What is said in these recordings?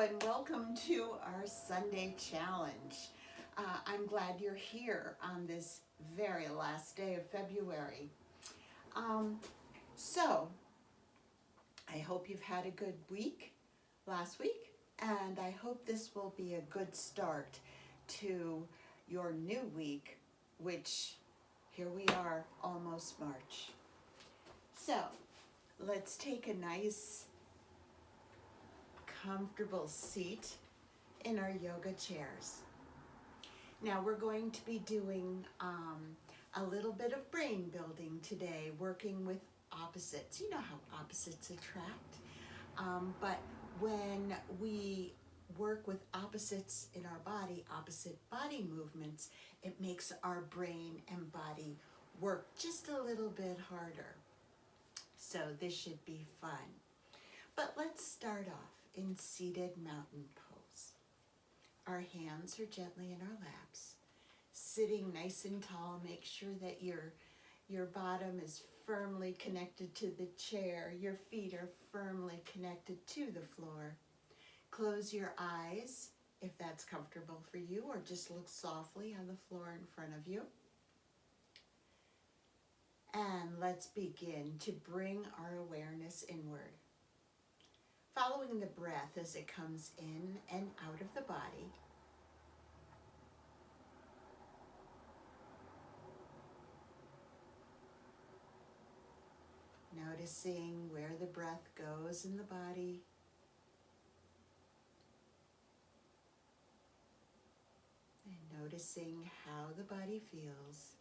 and welcome to our Sunday challenge. I'm glad you're here on this very last day of February. Um, so, I hope you've had a good week last week, and I hope this will be a good start to your new week, which here we are, almost March. So, let's take a nice, comfortable seat in our yoga chairs. Now we're going to be doing a little bit of brain building today, working with opposites. You know how opposites attract, but when we work with opposites in our body, opposite body movements, it makes our brain and body work just a little bit harder. So this should be fun. But let's start off in seated mountain pose. Our hands are gently in our laps. Sitting nice and tall, make sure that your bottom is firmly connected to the chair. Your feet are firmly connected to the floor. Close your eyes if that's comfortable for you, or just look softly on the floor in front of you. And let's begin to bring our awareness inward. Following the breath as it comes in and out of the body. Noticing where the breath goes in the body. And noticing how the body feels.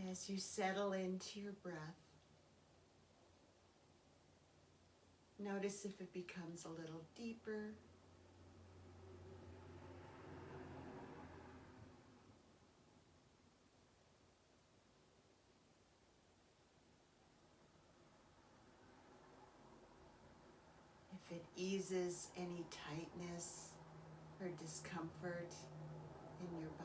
And as you settle into your breath, notice if it becomes a little deeper. If it eases any tightness or discomfort in your body.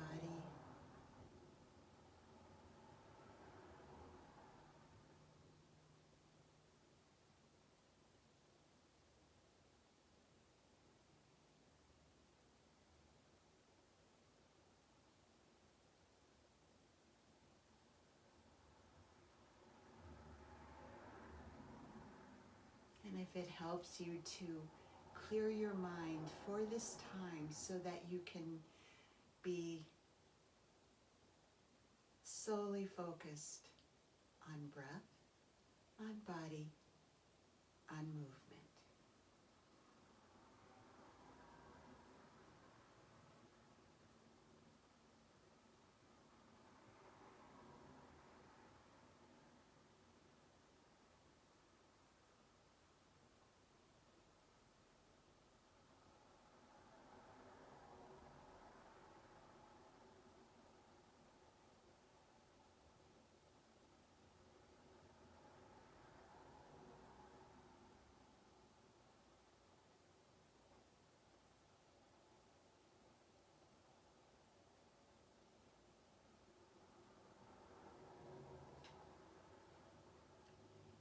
And if it helps you to clear your mind for this time so that you can be solely focused on breath, on body, on movement.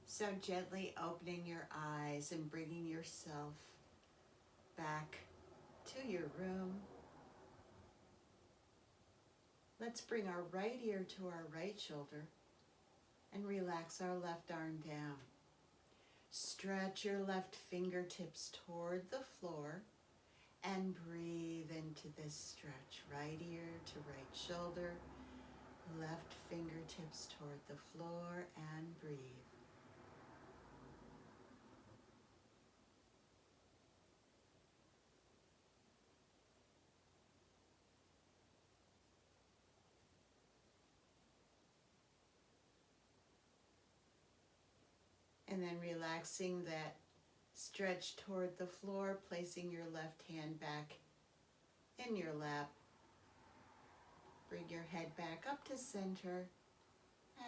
So gently opening your eyes and bringing yourself back to your room. Let's bring our right ear to our right shoulder and relax our left arm down. Stretch your left fingertips toward the floor and breathe into this stretch. Right ear to right shoulder, left fingertips toward the floor, and breathe. And then relaxing that stretch toward the floor, placing your left hand back in your lap. Bring your head back up to center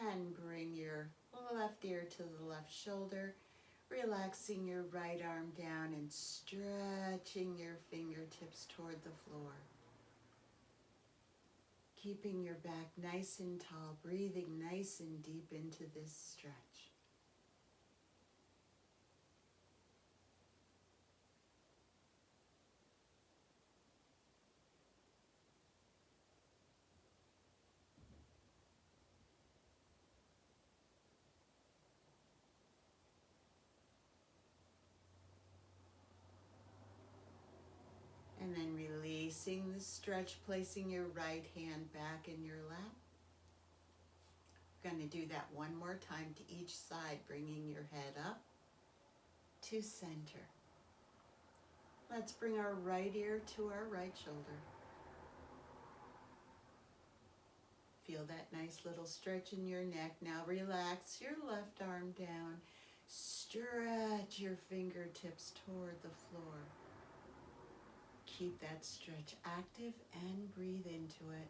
And bring your left ear to the left shoulder, relaxing your right arm down and stretching your fingertips toward the floor. Keeping your back nice and tall, breathing nice and deep into this stretch. And then releasing the stretch, placing your right hand back in your lap. We're going to do that one more time to each side, bringing your head up to center. Let's bring our right ear to our right shoulder. Feel that nice little stretch in your neck. Now relax your left arm down. Stretch your fingertips toward the floor. Keep that stretch active and breathe into it.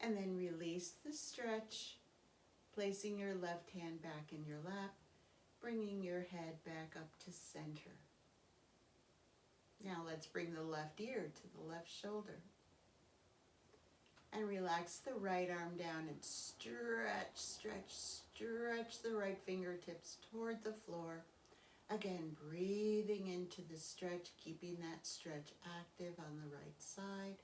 And then release the stretch, placing your left hand back in your lap, bringing your head back up to center. Now let's bring the left ear to the left shoulder. And relax the right arm down and stretch the right fingertips toward the floor. Again, breathing into the stretch, keeping that stretch active on the right side.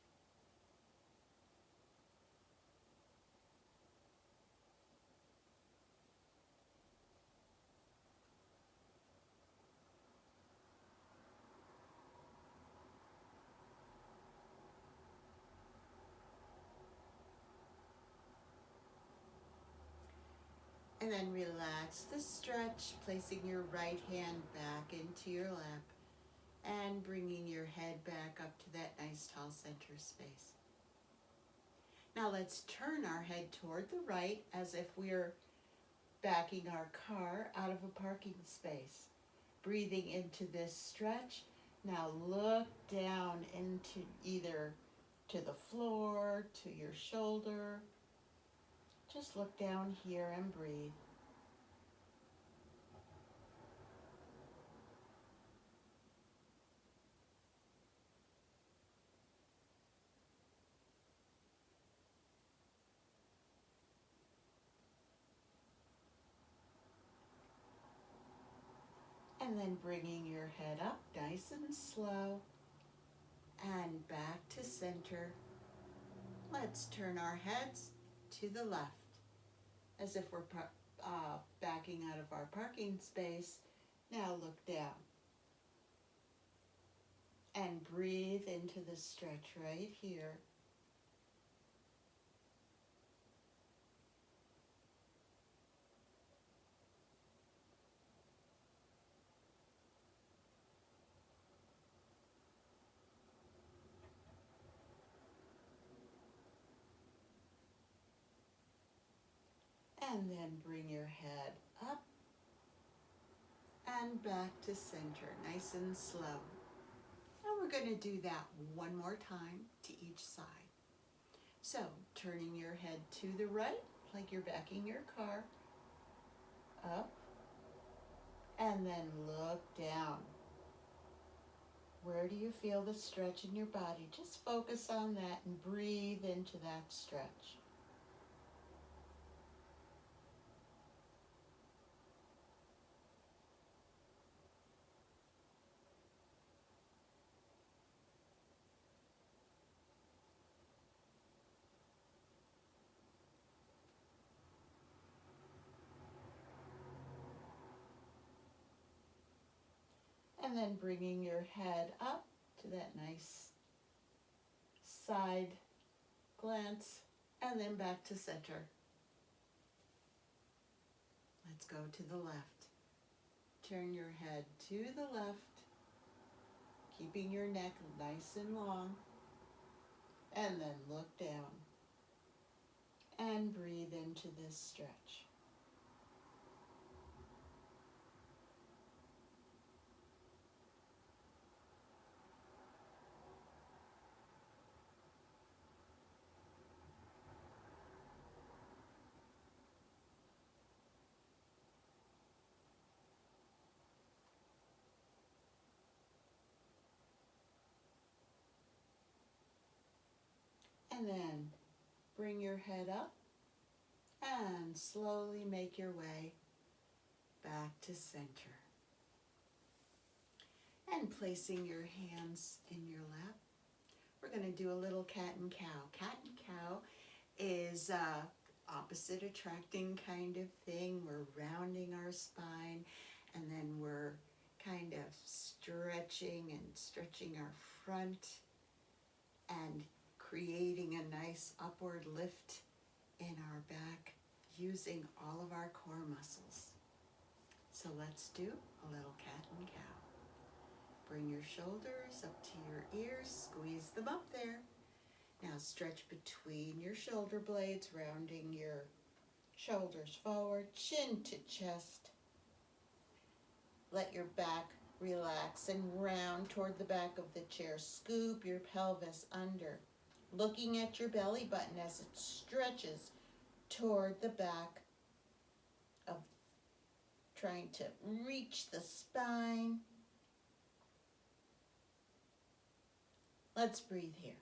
And then relax the stretch, placing your right hand back into your lap and bringing your head back up to that nice tall center space. Now let's turn our head toward the right as if we're backing our car out of a parking space. Breathing into this stretch. Now look down into either to the floor, to your shoulder. Just look down here and breathe. And then bringing your head up nice and slow and back to center. Let's turn our heads to the left as if we're backing out of our parking space. Now look down and breathe into the stretch right here. And then bring your head up and back to center, nice and slow. And we're going to do that one more time to each side. So, turning your head to the right, like you're backing your car, up, and then look down. Where do you feel the stretch in your body? Just focus on that and breathe into that stretch. And then bringing your head up to that nice side glance, and then back to center. Let's go to the left. Turn your head to the left, keeping your neck nice and long. And then look down and breathe into this stretch. And then bring your head up and slowly make your way back to center. And placing your hands in your lap, we're going to do a little cat and cow. Cat and cow is opposite attracting kind of thing. We're rounding our spine, and then we're kind of stretching our front and creating a nice upward lift in our back using all of our core muscles. So let's do a little cat and cow. Bring your shoulders up to your ears, squeeze them up there. Now stretch between your shoulder blades, rounding your shoulders forward, chin to chest. Let your back relax and round toward the back of the chair. Scoop your pelvis under, looking at your belly button as it stretches toward the back of trying to reach the spine. Let's breathe here.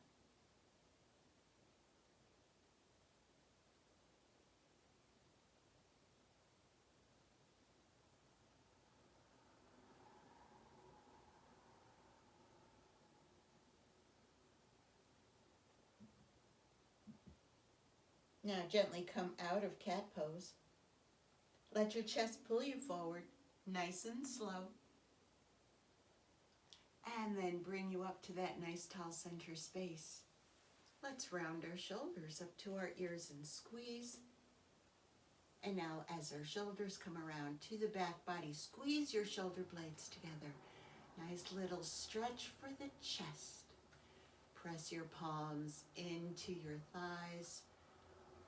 Now gently come out of cat pose. Let your chest pull you forward, nice and slow. And then bring you up to that nice tall center space. Let's round our shoulders up to our ears and squeeze. And now as our shoulders come around to the back body, squeeze your shoulder blades together. Nice little stretch for the chest. Press your palms into your thighs.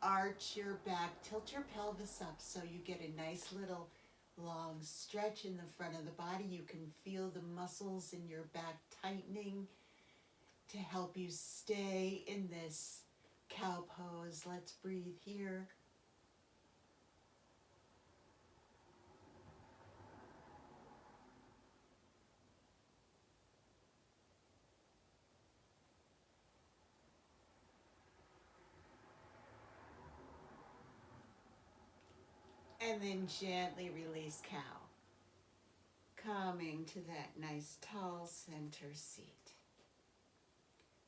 Arch your back, tilt your pelvis up so you get a nice little long stretch in the front of the body. You can feel the muscles in your back tightening to help you stay in this cow pose. Let's breathe here. And then gently release cow. Coming to that nice tall center seat.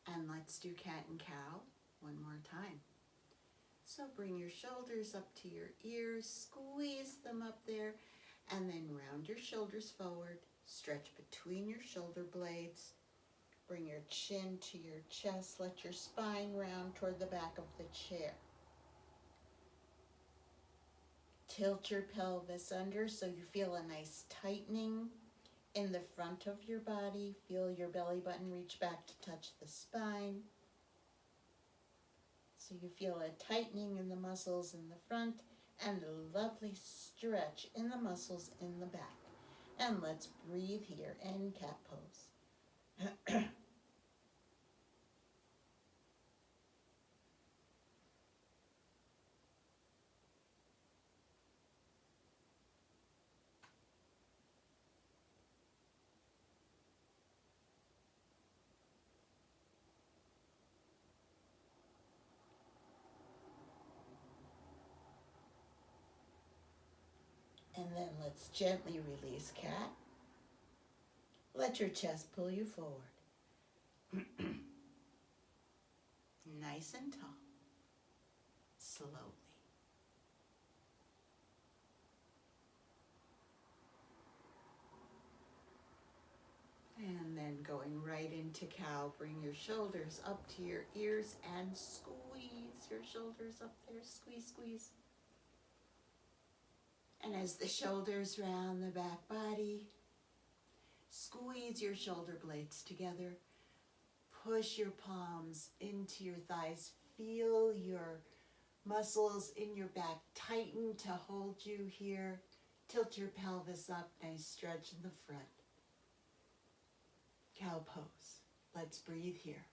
And let's do cat and cow one more time. So bring your shoulders up to your ears, squeeze them up there, and then round your shoulders forward, stretch between your shoulder blades, bring your chin to your chest, let your spine round toward the back of the chair. Tilt your pelvis under so you feel a nice tightening in the front of your body. Feel your belly button reach back to touch the spine. So you feel a tightening in the muscles in the front and a lovely stretch in the muscles in the back. And let's breathe here in cat pose. And then let's gently release cat. Let your chest pull you forward. Nice and tall. Slowly. And then going right into cow, bring your shoulders up to your ears and squeeze your shoulders up there. Squeeze, squeeze. And as the shoulders round the back body, squeeze your shoulder blades together. push your palms into your thighs. Feel your muscles in your back tighten to hold you here. Tilt your pelvis up, nice stretch in the front. Cow pose. Let's breathe here.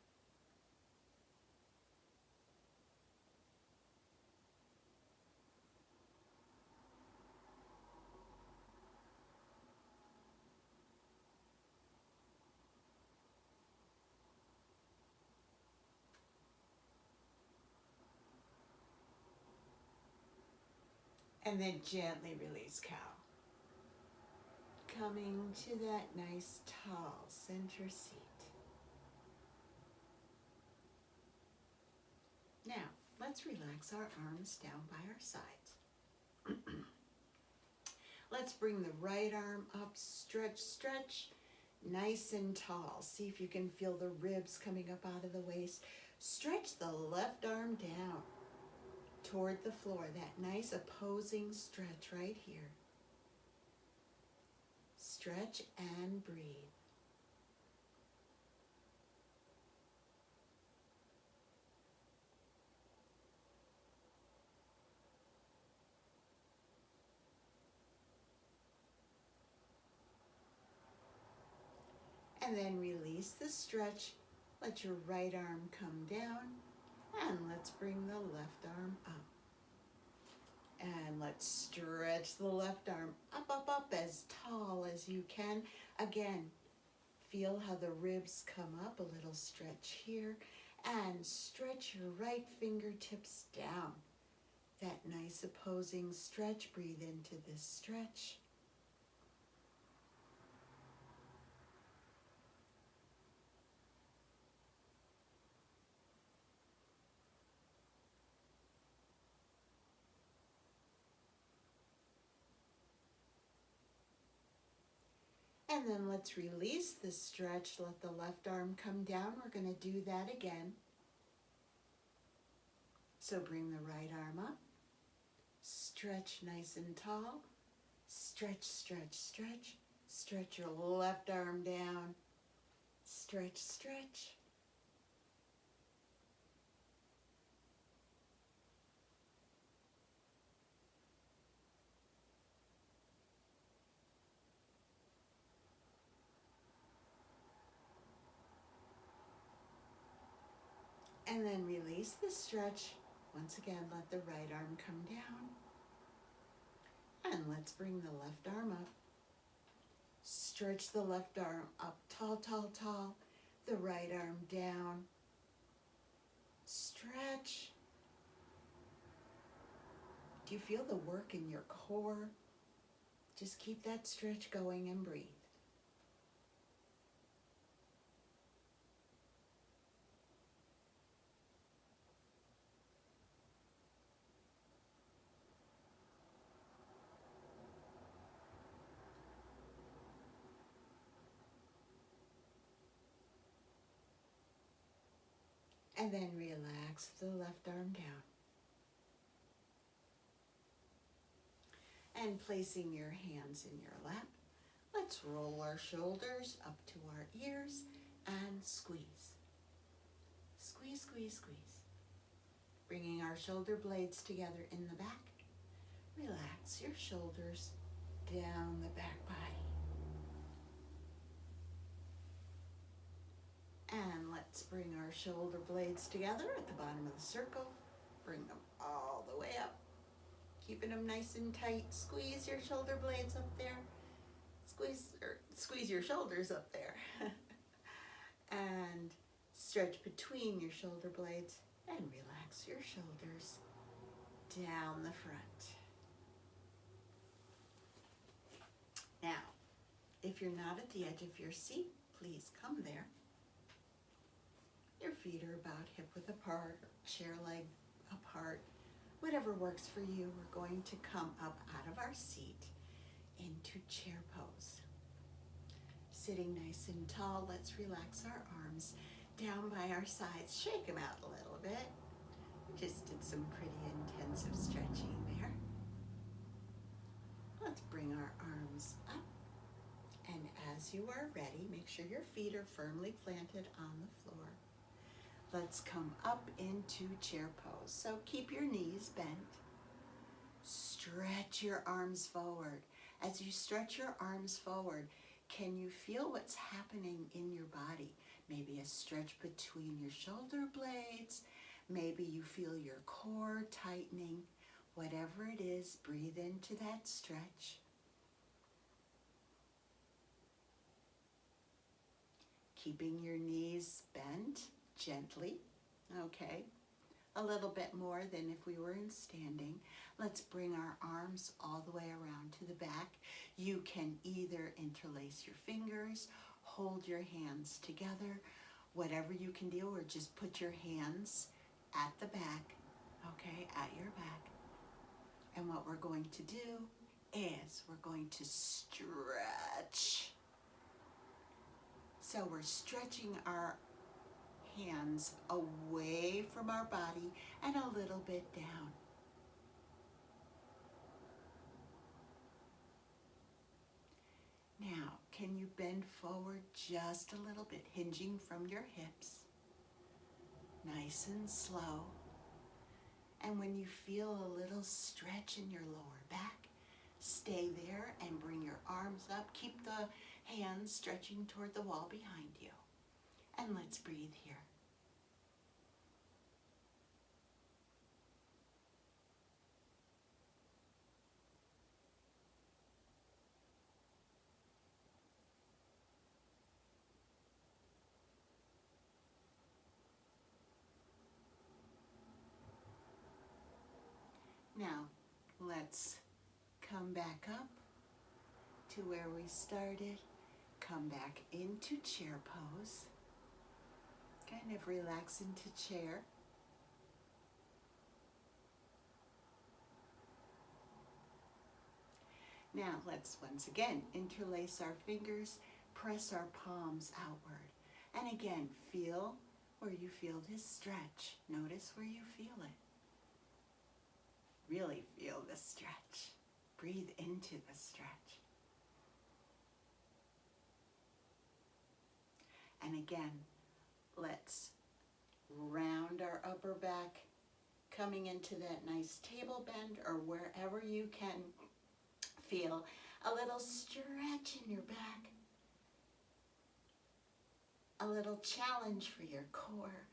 And then gently release cow. Coming to that nice tall center seat. Now, let's relax our arms down by our sides. Let's bring the right arm up, stretch, stretch, nice and tall. See if you can feel the ribs coming up out of the waist. Stretch the left arm down toward the floor, that nice opposing stretch right here. Stretch and breathe. And then release the stretch. Let your right arm come down. And let's bring the left arm up. And let's stretch the left arm up, up, up as tall as you can. Again, feel how the ribs come up, a little stretch here. And stretch your right fingertips down. That nice opposing stretch. Breathe into this stretch. And then let's release the stretch. Let the left arm come down. We're going to do that again. So bring the right arm up. Stretch nice and tall. Stretch, stretch, stretch. Stretch your left arm down. Stretch, stretch. And then release the stretch. Once again, let the right arm come down. And let's bring the left arm up. Stretch the left arm up, tall, tall, tall. The right arm down. Stretch. Do you feel the work in your core? Just keep that stretch going and breathe. And then relax the left arm down. And placing your hands in your lap, let's roll our shoulders up to our ears and squeeze. Squeeze, squeeze, squeeze. Bringing our shoulder blades together in the back. Relax your shoulders down the back body. And let's bring our shoulder blades together at the bottom of the circle. Bring them all the way up. Keeping them nice and tight. Squeeze your shoulder blades up there. Squeeze your shoulders up there. And stretch between your shoulder blades and relax your shoulders down the front. Now, if you're not at the edge of your seat, please come there. Your feet are about hip width apart, or chair leg apart. Whatever works for you, we're going to come up out of our seat into chair pose. Sitting nice and tall, let's relax our arms down by our sides. Shake them out a little bit. We just did some pretty intensive stretching there. Let's bring our arms up and And as you are ready, make sure your feet are firmly planted on the floor. Let's come up into chair pose. So keep your knees bent. Stretch your arms forward. As you stretch your arms forward, can you feel what's happening in your body? Maybe a stretch between your shoulder blades. Maybe you feel your core tightening. Whatever it is, breathe into that stretch. Keeping your knees bent gently, okay? A little bit more than if we were in standing. Let's bring our arms all the way around to the back. You can either interlace your fingers, hold your hands together, whatever you can do, or just put your hands at the back, okay, at your back. And what we're going to do is we're going to stretch. So we're stretching our hands away from our body and a little bit down. Now, can you bend forward just a little bit, hinging from your hips? Nice and slow. And when you feel a little stretch in your lower back, stay there and bring your arms up. Keep the hands stretching toward the wall behind you. And let's breathe here. Now, let's come back up to where we started. Come back into chair pose. Kind of relax into chair. Now, let's once again interlace our fingers, press our palms outward. And again, feel where you feel this stretch. Notice where you feel it. Really feel the stretch. Breathe into the stretch. And again, let's round our upper back, coming into that nice table bend, or wherever you can feel a little stretch in your back, a little challenge for your core.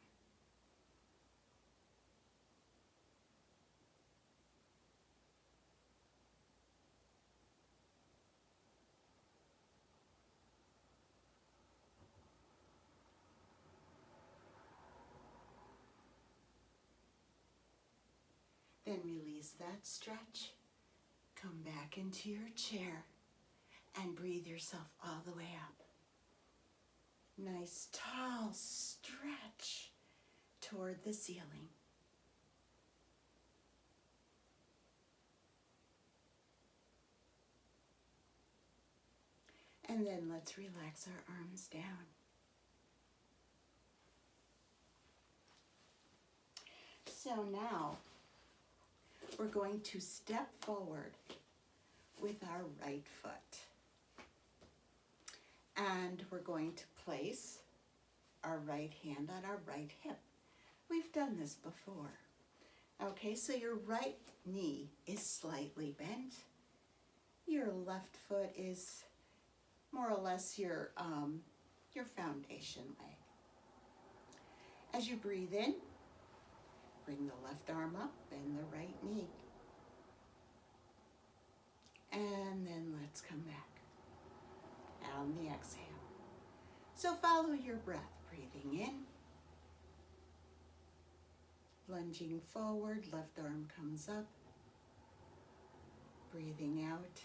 Then release that stretch. Come back into your chair and breathe yourself all the way up. Nice tall stretch toward the ceiling. And then let's relax our arms down. So now we're going to step forward with our right foot. And we're going to place our right hand on our right hip. We've done this before. Okay, so your right knee is slightly bent. Your left foot is more or less your foundation leg. As you breathe in, bring the left arm up, bend the right knee. And then let's come back. On the exhale. So follow your breath, breathing in, lunging forward, left arm comes up, breathing out,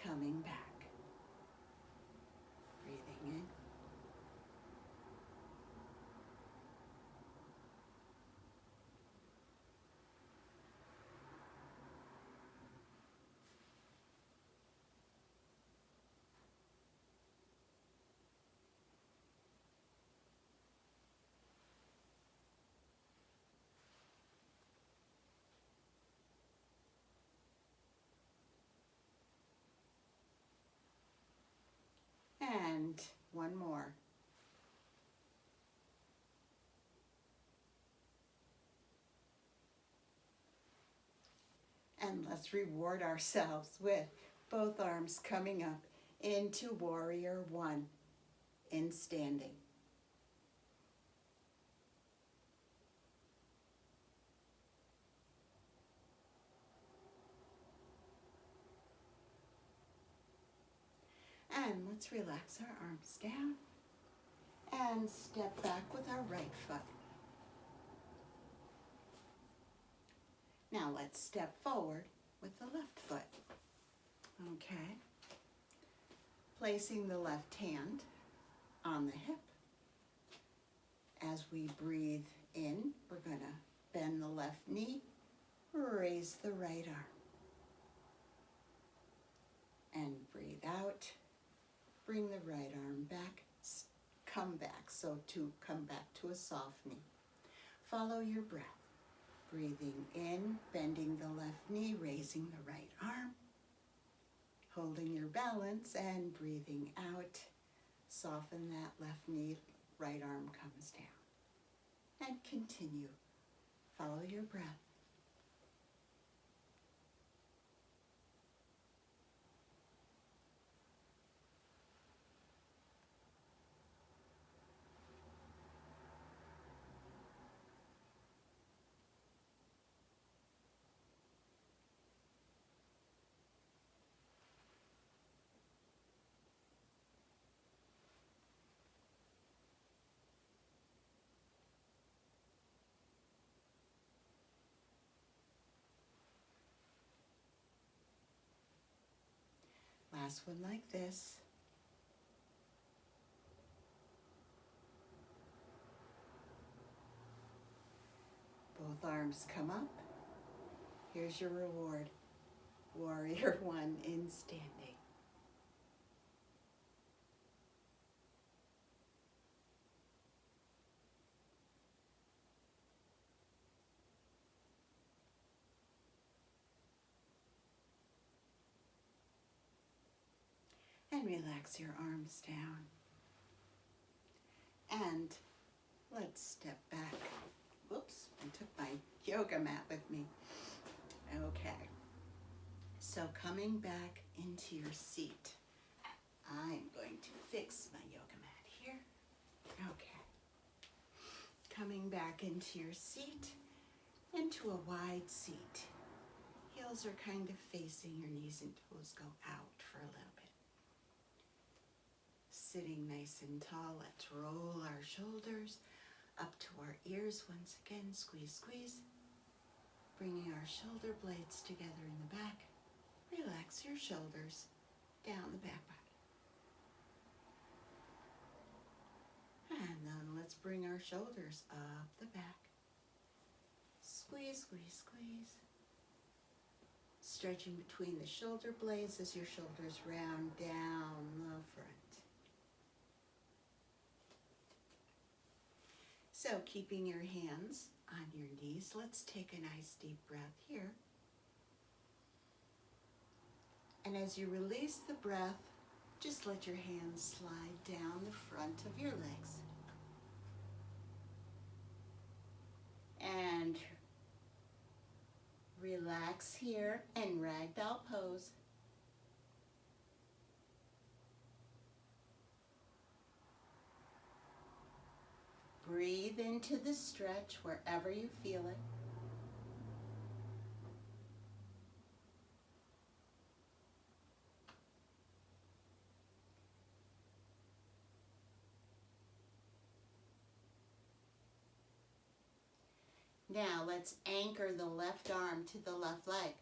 coming back, breathing in, And one more. And let's reward ourselves with both arms coming up into Warrior One in standing. And let's relax our arms down and step back with our right foot. Now let's step forward with the left foot. Okay. Placing the left hand on the hip. As we breathe in, we're going to bend the left knee, raise the right arm. And breathe out. Bring the right arm back, come back, so to come back to a soft knee. Follow your breath. Breathing in, bending the left knee, raising the right arm. Holding your balance and breathing out. Soften that left knee, right arm comes down. And continue. Follow your breath. Last one like this. Both arms come up. Here's your reward. Warrior One in standing. And relax your arms down. And let's step back. Whoops, I took my yoga mat with me. Okay. So coming back into your seat. I'm going to fix my yoga mat here. Okay. Coming back into your seat, into a wide seat. Heels are kind of facing, your knees and toes go out for a little bit. Sitting nice and tall, let's roll our shoulders up to our ears once again. Squeeze, squeeze. Bringing our shoulder blades together in the back. Relax your shoulders down the back body. And then let's bring our shoulders up the back. Squeeze, squeeze, squeeze. Stretching between the shoulder blades as your shoulders round down the front. So keeping your hands on your knees, let's take a nice deep breath here. And as you release the breath, just let your hands slide down the front of your legs. And relax here and ragdoll pose. Breathe into the stretch wherever you feel it. Now let's anchor the left arm to the left leg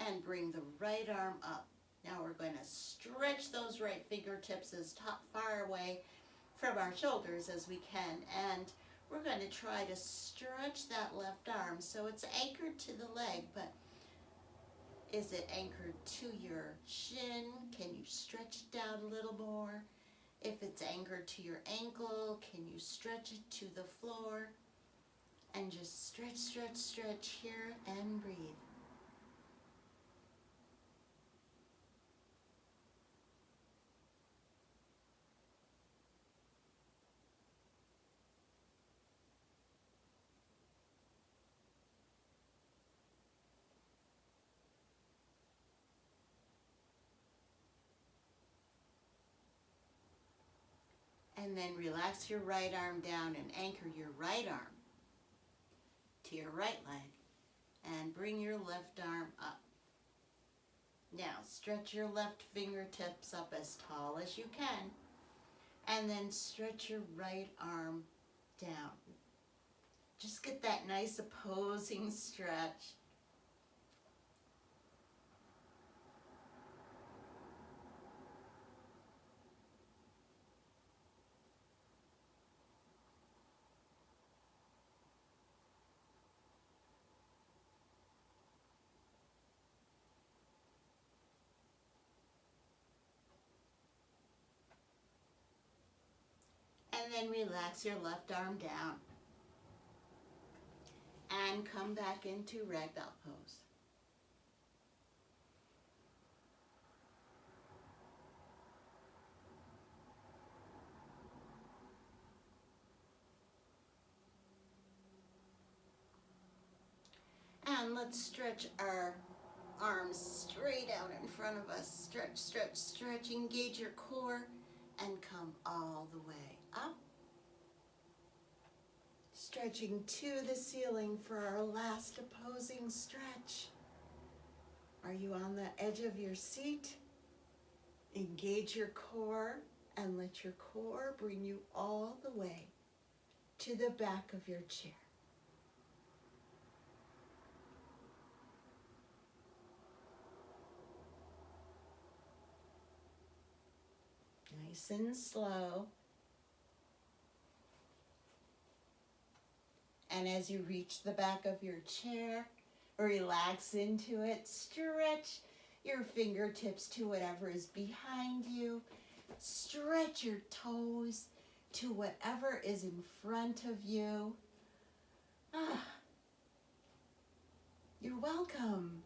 and bring the right arm up. Now we're going to stretch those right fingertips as far away from our shoulders as we can, and we're going to try to stretch that left arm so it's anchored to the leg, but is it anchored to your shin? Can you stretch it down a little more? If it's anchored to your ankle, can you stretch it to the floor? And just stretch, stretch, stretch here and breathe. And then relax your right arm down and anchor your right arm to your right leg. And bring your left arm up. Now stretch your left fingertips up as tall as you can. And then stretch your right arm down. Just get that nice opposing stretch. And then relax your left arm down. And come back into ragdoll pose. And let's stretch our arms straight out in front of us. Stretch, stretch, stretch. Engage your core and come all the way up. Stretching to the ceiling for our last opposing stretch. Are you on the edge of your seat? Engage your core and let your core bring you all the way to the back of your chair. Nice and slow. And as you reach the back of your chair, relax into it. Stretch your fingertips to whatever is behind you. Stretch your toes to whatever is in front of you. You're welcome.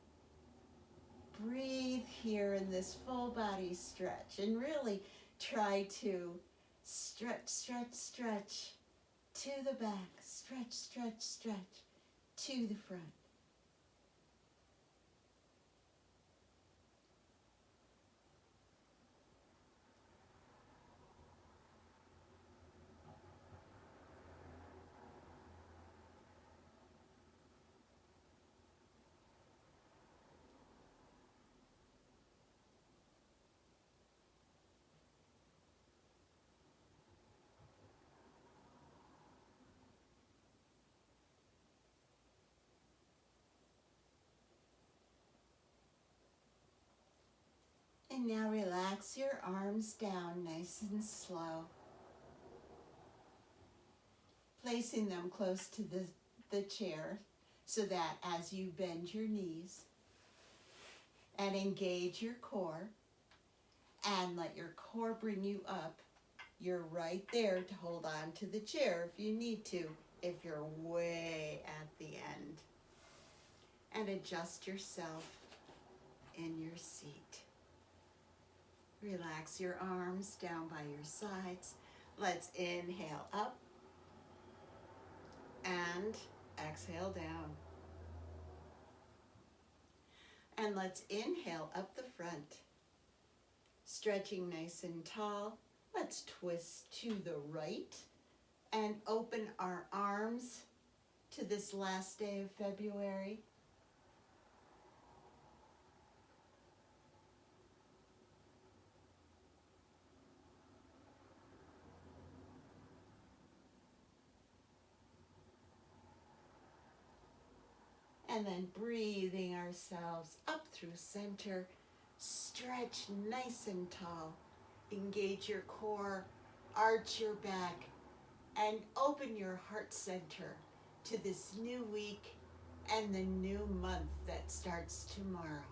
Breathe here in this full body stretch and really try to stretch, stretch, stretch to the back. Stretch, stretch, stretch to the front. And now relax your arms down nice and slow. Placing them close to the chair so that as you bend your knees and engage your core and let your core bring you up, you're right there to hold on to the chair if you need to, if you're way at the end. And adjust yourself in your seat. Relax your arms down by your sides. Let's inhale up and exhale down. And let's inhale up the front. Stretching nice and tall. Let's twist to the right and open our arms to this last day of February. And then breathing ourselves up through center. Stretch nice and tall. Engage your core, arch your back, and open your heart center to this new week and the new month that starts tomorrow.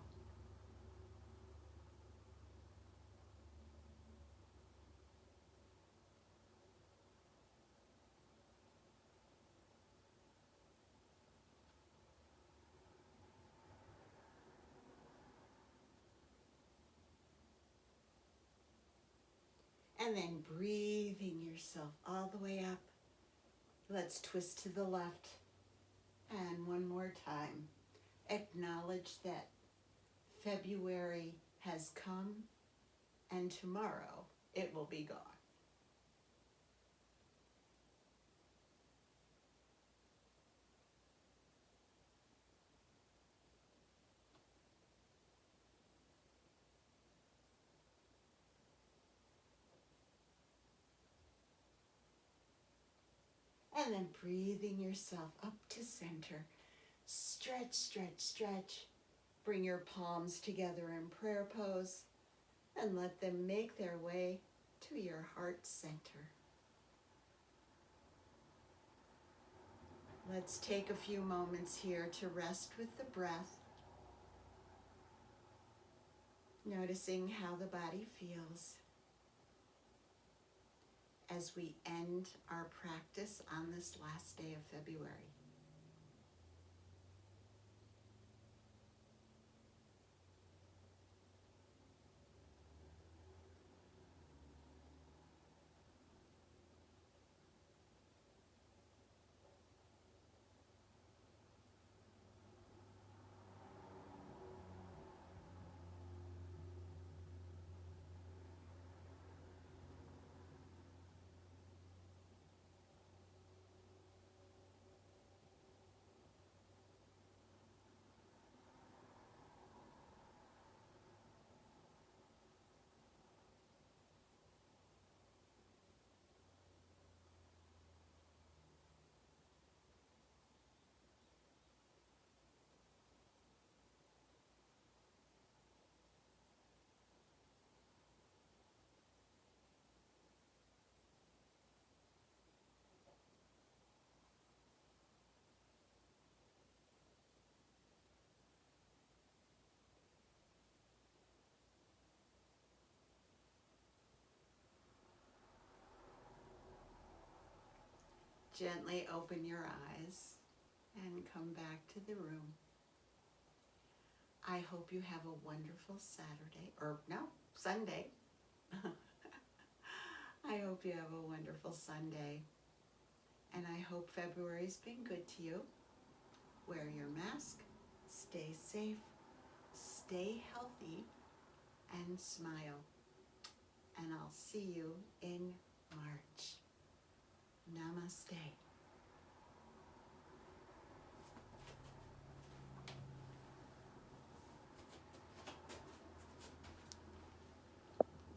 And then breathing yourself all the way up. Let's twist to the left. And one more time. Acknowledge that February has come and tomorrow it will be gone. And then breathing yourself up to center. Stretch, stretch, stretch. Bring your palms together in prayer pose and let them make their way to your heart center. Let's take a few moments here to rest with the breath, noticing how the body feels as we end our practice on this last day of February. Gently open your eyes and come back to the room. I hope you have a wonderful Sunday. I hope you have a wonderful Sunday. And I hope February's been good to you. Wear your mask, stay safe, stay healthy, and smile. And I'll see you in March. Namaste.